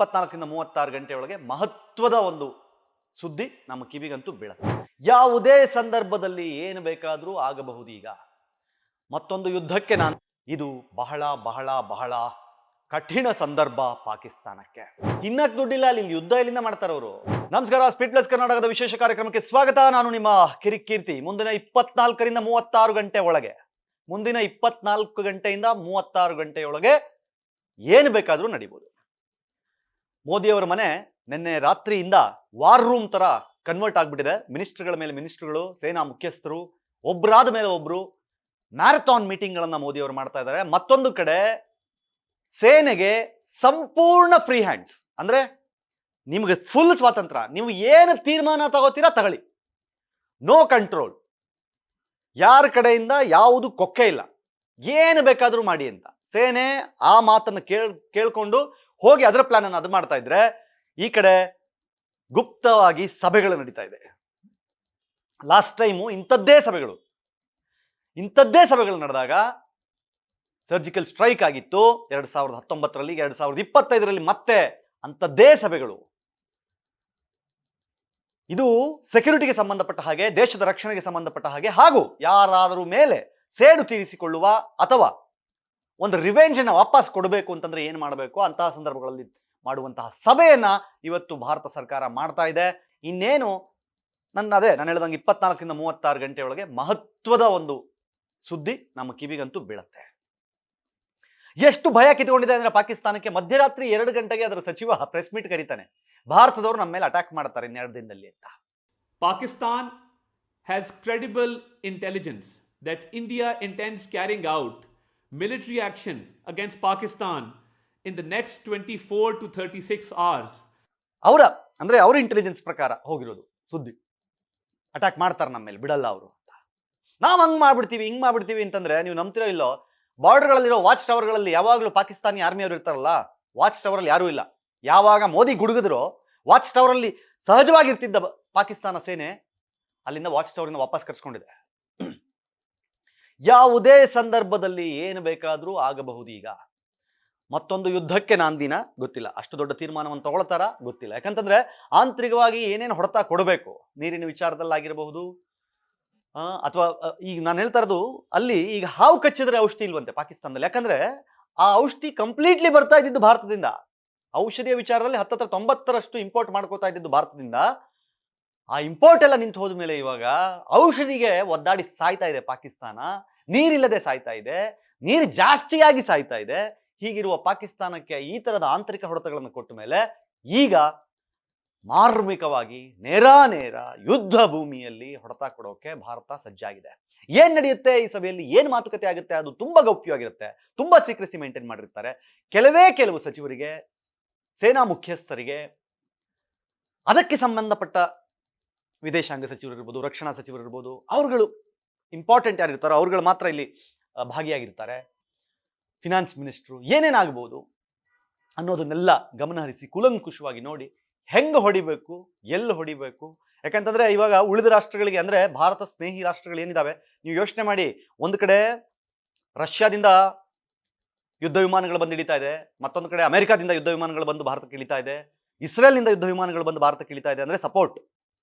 24ರಿಂದ 36 ಗಂಟೆ ಒಳಗೆ ಮಹತ್ವದ ಒಂದು ಸುದ್ದಿ ನಮ್ಮ ಕಿವಿಗಂತೂ ಬೀಳುತ್ತೆ. ಯಾವುದೇ ಸಂದರ್ಭದಲ್ಲಿ ಏನು ಬೇಕಾದರೂ ಆಗಬಹುದು. ಈಗ ಮತ್ತೊಂದು ಯುದ್ಧಕ್ಕೆ ಇದು ಬಹಳ ಬಹಳ ಬಹಳ ಕಠಿಣ ಸಂದರ್ಭ ಪಾಕಿಸ್ತಾನಕ್ಕೆ. ತಿನ್ನಕ್ ದುಡ್ಡಿಲ್ಲ, ಅಲ್ಲಿ ಯುದ್ಧ ಎಲ್ಲಿಂದ ಮಾಡ್ತಾರೆ ಅವರು. ನಮಸ್ಕಾರ, ಸ್ಪೀಡ್ ಪ್ಲಸ್ ಕರ್ನಾಟಕದ ವಿಶೇಷ ಕಾರ್ಯಕ್ರಮಕ್ಕೆ ಸ್ವಾಗತ. ನಾನು ನಿಮ್ಮ ಕಿರಿಕೀರ್ತಿ. ಮುಂದಿನ 24ರಿಂದ 36 ಗಂಟೆ ಒಳಗೆ, ಮುಂದಿನ 24 ಗಂಟೆಯಿಂದ 36 ಗಂಟೆಯೊಳಗೆ ಏನು ಬೇಕಾದರೂ ನಡೀಬೋದು. ಮೋದಿಯವರ ಮನೆ ನಿನ್ನೆ ರಾತ್ರಿಯಿಂದ ವಾರ್ ರೂಮ್ ತರ ಕನ್ವರ್ಟ್ ಆಗ್ಬಿಟ್ಟಿದೆ. ಮಿನಿಸ್ಟರ್ಗಳ ಮೇಲೆ ಮಿನಿಸ್ಟರ್ಗಳು, ಸೇನಾ ಮುಖ್ಯಸ್ಥರು ಒಬ್ಬರಾದ ಮೇಲೆ ಒಬ್ರು ಮ್ಯಾರಥಾನ್ ಮೀಟಿಂಗ್ಗಳನ್ನ ಮೋದಿಯವರು ಮಾಡ್ತಾ ಇದ್ದಾರೆ. ಮತ್ತೊಂದು ಕಡೆ ಸೇನೆಗೆ ಸಂಪೂರ್ಣ ಫ್ರೀ ಹ್ಯಾಂಡ್ಸ್, ಅಂದ್ರೆ ನಿಮ್ಗೆ ಫುಲ್ ಸ್ವಾತಂತ್ರ್ಯ, ನೀವು ಏನು ತೀರ್ಮಾನ ತಗೋತೀರಾ ತಗೊಳ್ಳಿ, ನೋ ಕಂಟ್ರೋಲ್, ಯಾರ ಕಡೆಯಿಂದ ಯಾವುದು ಕೊಕ್ಕೆ ಇಲ್ಲ, ಏನು ಬೇಕಾದರೂ ಮಾಡಿ ಅಂತ ಸೇನೆ ಆ ಮಾತನ್ನು ಕೇಳ್ಕೊಂಡು ಹೋಗಿ ಅದರ ಪ್ಲಾನ್ ಅನ್ನು ಅದು ಮಾಡ್ತಾ ಇದ್ರೆ, ಈ ಕಡೆ ಗುಪ್ತವಾಗಿ ಸಭೆಗಳು ನಡೀತಾ ಇದೆ. ಲಾಸ್ಟ್ ಟೈಮು ಇಂಥದ್ದೇ ಸಭೆಗಳು ನಡೆದಾಗ ಸರ್ಜಿಕಲ್ ಸ್ಟ್ರೈಕ್ ಆಗಿತ್ತು 2019ರಲ್ಲಿ, 2025ರಲ್ಲಿ ಮತ್ತೆ ಅಂಥದ್ದೇ ಸಭೆಗಳು. ಇದು ಸೆಕ್ಯೂರಿಟಿಗೆ ಸಂಬಂಧಪಟ್ಟ ಹಾಗೆ, ದೇಶದ ರಕ್ಷಣೆಗೆ ಸಂಬಂಧಪಟ್ಟ ಹಾಗೆ, ಹಾಗೂ ಯಾರಾದರೂ ಮೇಲೆ ಸೇಡು ತೀರಿಸಿಕೊಳ್ಳುವ ಅಥವಾ ಒಂದು ರಿವೆಂಜ್ ಅನ್ನ ವಾಪಸ್ ಕೊಡಬೇಕು ಅಂತಂದ್ರೆ ಏನು ಮಾಡಬೇಕು ಅಂತಹ ಸಂದರ್ಭಗಳಲ್ಲಿ ಮಾಡುವಂತಹ ಸಭೆಯನ್ನ ಇವತ್ತು ಭಾರತ ಸರ್ಕಾರ ಮಾಡ್ತಾ ಇದೆ. ಇನ್ನೇನು ನಾನು ಹೇಳ್ದಂಗೆ 24ರಿಂದ 36 ಗಂಟೆ ಒಳಗೆ ಮಹತ್ವದ ಒಂದು ಸುದ್ದಿ ನಮ್ಮ ಕಿವಿಗಂತೂ ಬೀಳುತ್ತೆ. ಎಷ್ಟು ಭಯ ಕಿತ್ಕೊಂಡಿದೆ ಅಂದ್ರೆ ಪಾಕಿಸ್ತಾನಕ್ಕೆ, ಮಧ್ಯರಾತ್ರಿ 2 ಗಂಟೆಗೆ ಅದರ ಸಚಿವ ಪ್ರೆಸ್ ಮೀಟ್ ಕರೀತಾನೆ, ಭಾರತದವರು ನಮ್ಮ ಮೇಲೆ ಅಟ್ಯಾಕ್ ಮಾಡ್ತಾರೆ 2 ದಿನದಲ್ಲಿ ಅಂತ. Pakistan has credible intelligence that India intends carrying out military action against Pakistan in the next 24 to 36 hours. ಅವ್ರ ಇಂಟೆಲಿಜೆನ್ಸ್ ಪ್ರಕಾರ ಹೋಗಿರೋದು ಸುದ್ದಿ, ಅಟ್ಯಾಕ್ ಮಾಡ್ತಾರೆ ನಮ್ಮ ಮೇಲೆ, ಬಿಡಲ್ಲ ಅವರು ಅಂತ. ನಾವು ಹಿಂಗ್ ಮಾಡ್ಬಿಡ್ತೀವಿ ಅಂತಂದ್ರೆ ನೀವು ನಂಬ್ತಿರೋ ಇಲ್ಲೋ, ಬಾರ್ಡರ್ಗಳಲ್ಲಿರೋ ವಾಚ್ ಟವರ್ಗಳಲ್ಲಿ ಯಾವಾಗಲೂ ಪಾಕಿಸ್ತಾನಿ ಆರ್ಮಿಯವರು ಇರ್ತಾರಲ್ಲ, ವಾಚ್ ಟವರ್ ಅಲ್ಲಿ ಯಾರೂ ಇಲ್ಲ. ಯಾವಾಗ ಮೋದಿ ಗುಡುಗಿದ್ರು ವಾಚ್ ಟವರ್ ಅಲ್ಲಿ ಸಹಜವಾಗಿರ್ತಿದ್ದ ಪಾಕಿಸ್ತಾನ ಸೇನೆ ಅಲ್ಲಿಂದ ವಾಚ್ ಟವರ್ ಇಂದ ವಾಪಸ್ ಕರ್ಸ್ಕೊಂಡಿದೆ. ಯಾವುದೇ ಸಂದರ್ಭದಲ್ಲಿ ಏನು ಬೇಕಾದರೂ ಆಗಬಹುದು. ಈಗ ಮತ್ತೊಂದು ಯುದ್ಧಕ್ಕೆ ನಾಂದಿನ ಗೊತ್ತಿಲ್ಲ, ಅಷ್ಟು ದೊಡ್ಡ ತೀರ್ಮಾನವನ್ನು ತಗೊಳ್ತಾರ ಗೊತ್ತಿಲ್ಲ. ಯಾಕಂತಂದ್ರೆ ಆಂತರಿಕವಾಗಿ ಏನೇನು ಹೊಡೆತ ಕೊಡಬೇಕು, ನೀರಿನ ವಿಚಾರದಲ್ಲಾಗಿರಬಹುದು, ಅಥವಾ ಈಗ ನಾನು ಹೇಳ್ತಾ ಇರೋದು, ಅಲ್ಲಿ ಈಗ ಹಾವು ಕಚ್ಚಿದ್ರೆ ಔಷಧಿ ಇಲ್ವಂತೆ ಪಾಕಿಸ್ತಾನದಲ್ಲಿ. ಯಾಕಂದ್ರೆ ಆ ಔಷಧಿ ಕಂಪ್ಲೀಟ್ಲಿ ಬರ್ತಾ ಇದ್ದಿದ್ದು ಭಾರತದಿಂದ. ಔಷಧಿಯ ವಿಚಾರದಲ್ಲಿ 90% ಇಂಪೋರ್ಟ್ ಮಾಡ್ಕೋತಾ ಇದ್ದಿದ್ದು ಭಾರತದಿಂದ. ಆ ಇಂಪೋರ್ಟ್ ಎಲ್ಲ ನಿಂತು ಹೋದ್ಮೇಲೆ ಇವಾಗ ಔಷಧಿಗೆ ಒದ್ದಾಡಿ ಸಾಯ್ತಾ ಇದೆ ಪಾಕಿಸ್ತಾನ, ನೀರಿಲ್ಲದೆ ಸಾಯ್ತಾ ಇದೆ, ನೀರು ಜಾಸ್ತಿಯಾಗಿ ಸಾಯ್ತಾ ಇದೆ. ಹೀಗಿರುವ ಪಾಕಿಸ್ತಾನಕ್ಕೆ ಈ ತರದ ಆಂತರಿಕ ಹೊಡೆತಗಳನ್ನು ಕೊಟ್ಟ ಮೇಲೆ ಈಗ ಮಾರ್ಮಿಕವಾಗಿ ನೇರ ಯುದ್ಧ ಭೂಮಿಯಲ್ಲಿ ಹೊಡೆತ ಕೊಡೋಕೆ ಭಾರತ ಸಜ್ಜಾಗಿದೆ. ಏನ್ ನಡೆಯುತ್ತೆ ಈ ಸಭೆಯಲ್ಲಿ, ಏನ್ ಮಾತುಕತೆ ಆಗುತ್ತೆ, ಅದು ತುಂಬಾ ಗೌಪ್ಯವಾಗಿರುತ್ತೆ, ತುಂಬಾ ಸೀಕ್ರೆಸಿ ಮೇಂಟೈನ್ ಮಾಡಿರ್ತಾರೆ. ಕೆಲವು ಸಚಿವರಿಗೆ, ಸೇನಾ ಮುಖ್ಯಸ್ಥರಿಗೆ, ಅದಕ್ಕೆ ಸಂಬಂಧಪಟ್ಟ ವಿದೇಶಾಂಗ ಸಚಿವರು ಇರ್ಬೋದು, ರಕ್ಷಣಾ ಸಚಿವರು ಇರ್ಬೋದು, ಅವ್ರುಗಳು ಇಂಪಾರ್ಟೆಂಟ್ ಯಾರಿರ್ತಾರೋ ಅವ್ರುಗಳು ಮಾತ್ರ ಇಲ್ಲಿ ಭಾಗಿಯಾಗಿರ್ತಾರೆ. ಫಿನಾನ್ಸ್ ಮಿನಿಸ್ಟ್ರು, ಏನೇನಾಗಬಹುದು ಅನ್ನೋದನ್ನೆಲ್ಲ ಗಮನಹರಿಸಿ ಕೂಲಂಕುಷವಾಗಿ ನೋಡಿ ಹೆಂಗೆ ಹೊಡಿಬೇಕು, ಎಲ್ಲಿ ಹೊಡಿಬೇಕು. ಯಾಕಂತಂದ್ರೆ ಇವಾಗ ಉಳಿದ ರಾಷ್ಟ್ರಗಳಿಗೆ, ಅಂದ್ರೆ ಭಾರತ ಸ್ನೇಹಿ ರಾಷ್ಟ್ರಗಳು ಏನಿದಾವೆ, ನೀವು ಯೋಚನೆ ಮಾಡಿ, ಒಂದು ಕಡೆ ರಷ್ಯಾದಿಂದ ಯುದ್ಧ ವಿಮಾನಗಳು ಬಂದು ಇಳಿತಾ ಇದೆ, ಮತ್ತೊಂದು ಕಡೆ ಅಮೆರಿಕಾದಿಂದ ಯುದ್ಧ ವಿಮಾನಗಳು ಬಂದು ಭಾರತಕ್ಕೆ ಇಳಿತಾ ಇದೆ, ಇಸ್ರೇಲ್ನಿಂದ ಯುದ್ಧ ವಿಮಾನಗಳು ಬಂದು ಭಾರತಕ್ಕೆ ಇಳಿತಾ ಇದೆ. ಅಂದ್ರೆ ಸಪೋರ್ಟ್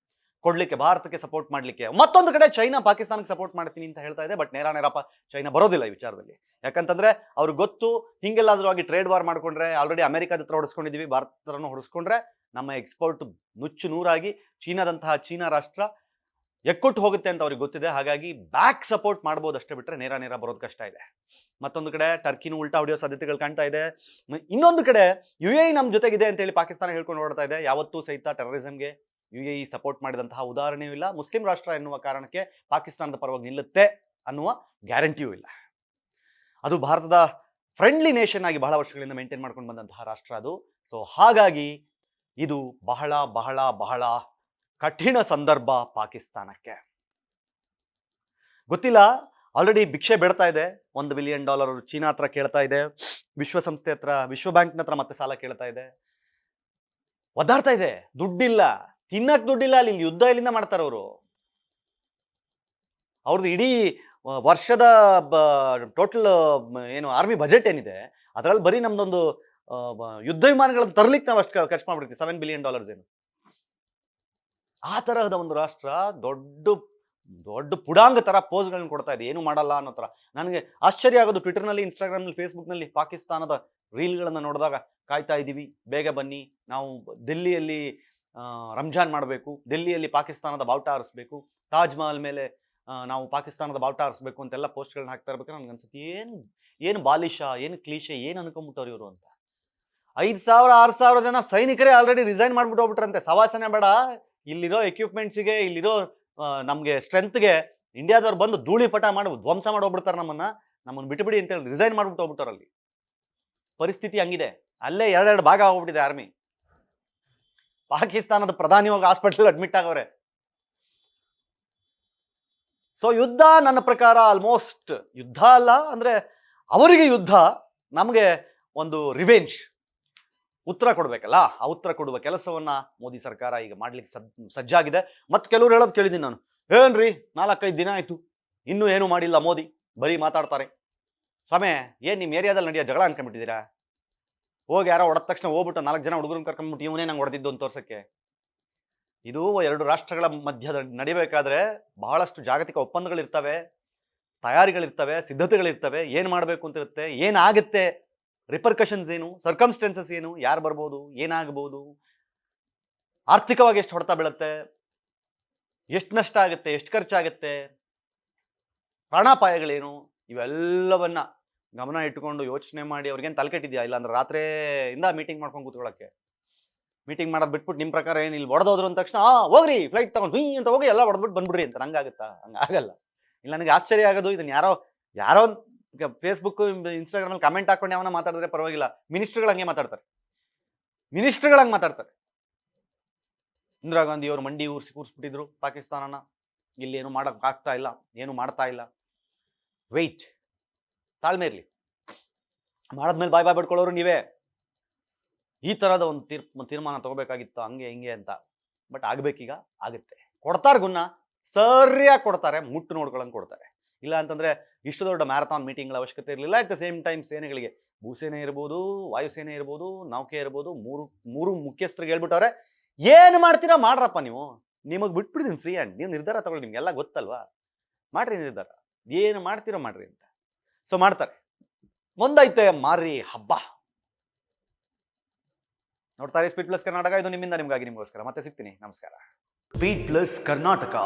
ಕೊಡ್ಲಿಕ್ಕೆ, ಭಾರತಕ್ಕೆ ಸಪೋರ್ಟ್ ಮಾಡ್ಲಿಕ್ಕೆ. ಮತ್ತೊಂದು ಕಡೆ ಚೈನಾ ಪಾಕಿಸ್ತಾನಕ್ಕೆ ಸಪೋರ್ಟ್ ಮಾಡ್ತೀನಿ ಅಂತ ಹೇಳ್ತಾ ಇದೆ. ಬಟ್ ನೇರಪ್ಪ ಚೈನಾ ಬರೋದಿಲ್ಲ ಈ ವಿಚಾರದಲ್ಲಿ. ಯಾಕಂತಂದ್ರೆ ಅವ್ರಿಗೆ ಗೊತ್ತು, ಹಿಂಗೆಲ್ಲಾದ್ರೂ ಆಗಿ ಟ್ರೇಡ್ ವಾರ್ ಮಾಡ್ಕೊಂಡ್ರೆ, ಆಲ್ರೆಡಿ ಅಮೆರಿಕಾದ ಹತ್ರ ಹೊಡೆಸ್ಕೊಂಡಿದೀವಿ, ಭಾರತ ಹತ್ರನೂ ಹೊಡೆಸ್ಕೊಂಡ್ರೆ ನಮ್ಮ ಎಕ್ಸ್ಪೋರ್ಟ್ ನುಚ್ಚು ನೂರಾಗಿ ಚೀನಾ ರಾಷ್ಟ್ರ ಎಕ್ಕುಟ್ಟು ಹೋಗುತ್ತೆ ಅಂತ ಅವ್ರಿಗೆ ಗೊತ್ತಿದೆ. ಹಾಗಾಗಿ ಬ್ಯಾಕ್ ಸಪೋರ್ಟ್ ಮಾಡ್ಬೋದು ಅಷ್ಟೇ, ಬಿಟ್ರೆ ನೇರ ಬರೋದು ಕಷ್ಟ ಇದೆ. ಮತ್ತೊಂದು ಕಡೆ ಟರ್ಕಿನೂ ಉಲ್ಟಾ ಹೊಡೆಯೋ ಸಾಧ್ಯತೆಗಳು ಕಾಣ್ತಾ ಇದೆ. ಇನ್ನೊಂದು ಕಡೆ UAE ನಮ್ಮ ಜೊತೆಗಿದೆ ಅಂತ ಹೇಳಿ ಪಾಕಿಸ್ತಾನ ಹೇಳ್ಕೊಂಡು ಓಡ್ತಾ ಇದೆ. ಯಾವತ್ತೂ ಸಹಿತ ಟೆರರಿಸಂಗೆ UAE ಸಪೋರ್ಟ್ ಮಾಡಿದಂತಹ ಉದಾಹರಣೆಯೂ ಇಲ್ಲ. ಮುಸ್ಲಿಂ ರಾಷ್ಟ್ರ ಎನ್ನುವ ಕಾರಣಕ್ಕೆ ಪಾಕಿಸ್ತಾನದ ಪರವಾಗಿ ನಿಲ್ಲುತ್ತೆ ಅನ್ನುವ ಗ್ಯಾರಂಟಿಯೂ ಇಲ್ಲ. ಅದು ಭಾರತದ ಫ್ರೆಂಡ್ಲಿ ನೇಷನ್ ಆಗಿ ಬಹಳ ವರ್ಷಗಳಿಂದ ಮೇಂಟೈನ್ ಮಾಡ್ಕೊಂಡು ಬಂದಂತಹ ರಾಷ್ಟ್ರ ಅದು. ಸೊ ಹಾಗಾಗಿ ಇದು ಬಹಳ ಬಹಳ ಬಹಳ ಕಠಿಣ ಸಂದರ್ಭ ಪಾಕಿಸ್ತಾನಕ್ಕೆ. ಗೊತ್ತಿಲ್ಲ, ಆಲ್ರೆಡಿ ಭಿಕ್ಷೆ ಬೇಡ್ತಾ ಇದೆ. $1 ಬಿಲಿಯನ್ ಚೀನಾ ಹತ್ರ ಕೇಳ್ತಾ ಇದೆ, ವಿಶ್ವಸಂಸ್ಥೆ ಹತ್ರ, ವಿಶ್ವ ಬ್ಯಾಂಕ್ನ ಹತ್ರ ಮತ್ತೆ ಸಾಲ ಕೇಳ್ತಾ ಇದೆ, ಒದ್ದಾಡ್ತಾ ಇದೆ. ದುಡ್ಡಿಲ್ಲ, ತಿನ್ನಕ್ ದುಡ್ಡಿಲ್ಲ. ಅಲ್ಲಿ ಯುದ್ಧ ಎಲ್ಲಿಂದ ಮಾಡ್ತಾರೆ ಅವರು. ಅವ್ರದ್ದು ಇಡೀ ವರ್ಷದ ಟೋಟಲ್ ಏನು ಆರ್ಮಿ ಬಜೆಟ್ ಏನಿದೆ ಅದರಲ್ಲಿ ಬರೀ ನಮ್ದೊಂದು ಯುದ್ಧ ವಿಮಾನಗಳನ್ನು ತರಲಿಕ್ಕೆ ನಾವು ಅಷ್ಟು ಖರ್ಚು ಮಾಡ್ಬಿಡ್ತೀವಿ. $7 ಬಿಲಿಯನ್ ಏನು. ಆ ತರಹದ ಒಂದು ರಾಷ್ಟ್ರ ದೊಡ್ಡ ದೊಡ್ಡ ಪುಡಾಂಗ ತರ ಪೋಸ್ಗಳನ್ನ ಕೊಡ್ತಾ ಇದೆ, ಏನು ಮಾಡಲ್ಲ ಅನ್ನೋ ತರ. ನನಗೆ ಆಶ್ಚರ್ಯ ಆಗೋದು, ಟ್ವಿಟರ್ನಲ್ಲಿ, ಇನ್ಸ್ಟಾಗ್ರಾಮ್ನಲ್ಲಿ, ಫೇಸ್ಬುಕ್ನಲ್ಲಿ ಪಾಕಿಸ್ತಾನದ ರೀಲ್ಗಳನ್ನು ನೋಡಿದಾಗ ಕಾಯ್ತಾ ಇದ್ದೀವಿ, ಬೇಗ ಬನ್ನಿ, ನಾವು ದಿಲ್ಲಿಯಲ್ಲಿ ರಂಜಾನ್ ಮಾಡಬೇಕು, ದಿಲ್ಲಿಯಲ್ಲಿ ಪಾಕಿಸ್ತಾನದ ಬಾವುಟ ಹಾರಿಸ್ಬೇಕು, ತಾಜ್ ಮಹಲ್ ಮೇಲೆ ನಾವು ಪಾಕಿಸ್ತಾನದ ಬಾವುಟ ಹಾರಿಸ್ಬೇಕು ಅಂತೆಲ್ಲ ಪೋಸ್ಟ್ಗಳನ್ನ ಹಾಕ್ತಾ ಇರ್ಬೇಕಾದ್ರೆ ನನಗೆ ಅನ್ಸುತ್ತೆ, ಏನು ಬಾಲಿಶ, ಏನು ಕ್ಲೀಶೆ, ಏನು ಅನ್ಕೊಂಬಿಟ್ಟವ್ರು ಇವರು ಅಂತ. 5,000 6,000 ಜನ ಸೈನಿಕರೇ ಆಲ್ರೆಡಿ ರಿಸೈನ್ ಮಾಡ್ಬಿಟ್ಟು ಹೋಗ್ಬಿಟ್ರಂತೆ. ಸವಾಸನೆ ಬೇಡ, ಇಲ್ಲಿರೋ ಎಕ್ವಿಪ್ಮೆಂಟ್ಸಿಗೆ, ಇಲ್ಲಿರೋ ನಮಗೆ ಸ್ಟ್ರೆಂತ್ಗೆ ಇಂಡಿಯಾದವ್ರು ಬಂದು ಧೂಳಿಪಟ ಮಾಡಿ ಧ್ವಂಸ ಮಾಡಿ ಹೋಗ್ಬಿಡ್ತಾರೆ, ನಮ್ಮನ್ನು ಬಿಟ್ಟುಬಿಡಿ ಅಂತೇಳಿ ರಿಸೈನ್ ಮಾಡ್ಬಿಟ್ಟು ಹೋಗ್ಬಿಟ್ಟವ್ರು. ಅಲ್ಲಿ ಪರಿಸ್ಥಿತಿ ಹಂಗಿದೆ. ಅಲ್ಲೇ 2 ಭಾಗ ಹೋಗ್ಬಿಟ್ಟಿದೆ ಆರ್ಮಿ. ಪಾಕಿಸ್ತಾನದ ಪ್ರಧಾನಿ ಹೋಗಿ ಹಾಸ್ಪಿಟಲ್ ಅಡ್ಮಿಟ್ ಆಗವ್ರೆ. ಸೊ ಯುದ್ಧ ನನ್ನ ಪ್ರಕಾರ ಆಲ್ಮೋಸ್ಟ್ ಯುದ್ಧ ಅಲ್ಲ, ಅಂದ್ರೆ ಅವರಿಗೆ ಯುದ್ಧ, ನಮಗೆ ಒಂದು ರಿವೆಂಜ್, ಉತ್ತರ ಕೊಡ್ಬೇಕಲ್ಲ. ಆ ಉತ್ತರ ಕೊಡುವ ಕೆಲಸವನ್ನ ಮೋದಿ ಸರ್ಕಾರ ಈಗ ಮಾಡ್ಲಿಕ್ಕೆ ಸಜ್ಜಾಗಿದೆ. ಮತ್ತೆ ಕೆಲವರು ಹೇಳೋದು ಕೇಳಿದ್ದೀನಿ ನಾನು, ಏನ್ರಿ 4-5 ದಿನ ಆಯ್ತು ಇನ್ನೂ ಏನು ಮಾಡಿಲ್ಲ ಮೋದಿ, ಬರೀ ಮಾತಾಡ್ತಾರೆ. ಸ್ವಾಮಿ, ಏನ್ ನಿಮ್ಮ ಏರಿಯಾದಲ್ಲಿ ನಡೆಯೋ ಜಗಳ ಅನ್ಕೊಂಡ್ಬಿಟ್ಟಿದ್ದೀರಾ? ಹೋಗಿ ಯಾರೋ ಹೊಡೆದ ತಕ್ಷಣ ಹೋಗ್ಬಿಟ್ಟು 4 ಜನ ಹುಡುಗರನ್ನ ಕರ್ಕೊಂಡ್ಬಿಟ್ಟು ಇವನೇ ನಂಗೆ ಹೊಡೆದಿದ್ದು ಅಂತ ತೋರ್ಸಕ್ಕೆ. ಇದು 2 ರಾಷ್ಟ್ರಗಳ ಮಧ್ಯ ನಡಿಬೇಕಾದ್ರೆ ಬಹಳಷ್ಟು ಜಾಗತಿಕ ಒಪ್ಪಂದಗಳಿರ್ತವೆ, ತಯಾರಿಗಳಿರ್ತವೆ, ಸಿದ್ಧತೆಗಳಿರ್ತವೆ, ಏನು ಮಾಡಬೇಕು ಅಂತ ಇರುತ್ತೆ, ಏನಾಗುತ್ತೆ, ರಿಪರ್ಕಷನ್ಸ್ ಏನು, ಸರ್ಕಮ್ಸ್ಟೆನ್ಸಸ್ ಏನು, ಯಾರು ಬರ್ಬೋದು, ಏನಾಗಬಹುದು, ಆರ್ಥಿಕವಾಗಿ ಎಷ್ಟು ಹೊಡೆತ ಬೀಳುತ್ತೆ, ಎಷ್ಟು ನಷ್ಟ ಆಗುತ್ತೆ, ಎಷ್ಟು ಖರ್ಚಾಗುತ್ತೆ, ಪ್ರಾಣಾಪಾಯಗಳೇನು, ಇವೆಲ್ಲವನ್ನ ಗಮನ ಇಟ್ಟುಕೊಂಡು ಯೋಚನೆ ಮಾಡಿ. ಅವ್ರಿಗೇನು ತಲೆ ಕೆಟ್ಟಿದ್ಯಾ? ಇಲ್ಲಾಂದ್ರೆ ರಾತ್ರಿಯಿಂದ ಮೀಟಿಂಗ್ ಮಾಡ್ಕೊಂಡು ಕೂತ್ಕೊಳ್ಳೋಕ್ಕೆ. ಮೀಟಿಂಗ್ ಮಾಡೋದು ಬಿಟ್ಬಿಟ್ಟು ನಿಮ್ಮ ಪ್ರಕಾರ ಏನು ಇಲ್ಲಿ ಹೊಡೆದೋದ್ರು ಅಂದ ತಕ್ಷಣ ಹೋಗ್ರಿ ಫ್ಲೈಟ್ ತಗೊಂಡು ಹುಯ್ ಅಂತ ಹೋಗಿ ಎಲ್ಲ ಹೊಡೆದ್ಬಿಟ್ಟು ಬಂದ್ಬಿಡ್ರಿ ಅಂತ ಹಂಗಾಗುತ್ತಾ? ಹಂಗಾಗಲ್ಲ. ಇಲ್ಲ, ನನಗೆ ಆಶ್ಚರ್ಯ ಆಗೋದು, ಇದನ್ನ ಯಾರೋ ಫೇಸ್ಬುಕ್ ಇನ್ಸ್ಟಾಗ್ರಾಮಲ್ಲಿ ಕಮೆಂಟ್ ಹಾಕೊಂಡು ಯಾವನ ಮಾತಾಡಿದ್ರೆ ಪರವಾಗಿಲ್ಲ, ಮಿನಿಸ್ಟರ್ಗಳು ಹಂಗೆ ಮಾತಾಡ್ತಾರೆ. ಇಂದಿರಾ ಗಾಂಧಿ ಅವರು ಮಂಡಿ ಕೂರಿಸ್ಬಿಟ್ಟಿದ್ರು ಪಾಕಿಸ್ತಾನನ, ಇಲ್ಲಿ ಏನು ಮಾಡಕ್ ಆಗ್ತಾ ಇಲ್ಲ, ಏನು ಮಾಡ್ತಾ ಇಲ್ಲ. ವೆಯ್ಟ್, ತಾಳ್ಮೆ ಇರಲಿ, ಮಾಡಿದ್ಮೇಲೆ ಬಾಯ್ ಬಿಡ್ಕೊಳ್ಳೋರು ನೀವೇ. ಈ ತರಹದ ಒಂದು ತೀರ್ಮಾನ ತಗೋಬೇಕಾಗಿತ್ತು, ಹಂಗೆ ಹಿಂಗೆ ಅಂತ. ಬಟ್ ಆಗ್ಬೇಕೀಗ, ಆಗುತ್ತೆ. ಕೊಡ್ತಾರೆ ಗುನ್ನ, ಸರಿಯಾಗಿ ಕೊಡ್ತಾರೆ, ಮುಟ್ಟು ನೋಡ್ಕೊಳ್ಳಂಗೆ ಕೊಡ್ತಾರೆ. ಇಲ್ಲ ಅಂತಂದ್ರೆ ಇಷ್ಟು ದೊಡ್ಡ ಮ್ಯಾರಥಾನ್ ಮೀಟಿಂಗ್ಗಳ ಅವಶ್ಯಕತೆ ಇರಲಿಲ್ಲ. ಅಟ್ ದ ಸೇಮ್ ಟೈಮ್ ಸೇನೆಗಳಿಗೆ, ಭೂಸೇನೆ ಇರ್ಬೋದು, ವಾಯುಸೇನೆ ಇರ್ಬೋದು, ನೌಕೆ ಇರ್ಬೋದು, ಮೂರು ಮುಖ್ಯಸ್ಥರಿಗೆ ಹೇಳ್ಬಿಟ್ಟವ್ರೆ, ಏನು ಮಾಡ್ತೀರಾ ಮಾಡ್ರಪ್ಪ, ನಿಮಗೆ ಬಿಟ್ಬಿಡ್ತೀನಿ ಫ್ರೀ ಹ್ಯಾಂಡ್, ನೀವು ನಿರ್ಧಾರ ತಗೊಳ್ಳಿ, ನಿಮ್ಗೆಲ್ಲ ಗೊತ್ತಲ್ವಾ, ಮಾಡ್ರಿ ನಿರ್ಧಾರ, ಏನು ಮಾಡ್ತೀರೋ ಮಾಡ್ರಿ ಅಂತ. ಸೊ ಮಾಡ್ತಾರೆ. ಮುಂದೈತೆ ಮಾರಿ ಹಬ್ಬ. ನೋಡ್ತಾರೆ ಸ್ಪೀಡ್ ಪ್ಲಸ್ ಕರ್ನಾಟಕ. ಇದು ನಿಮ್ಮಿಂದ ನಿಮ್ಗಾಗಿ, ನಿಮಗೋಸ್ಕರ. ಮತ್ತೆ ಸಿಗ್ತೀನಿ. ನಮಸ್ಕಾರ. Speed plus Karnataka.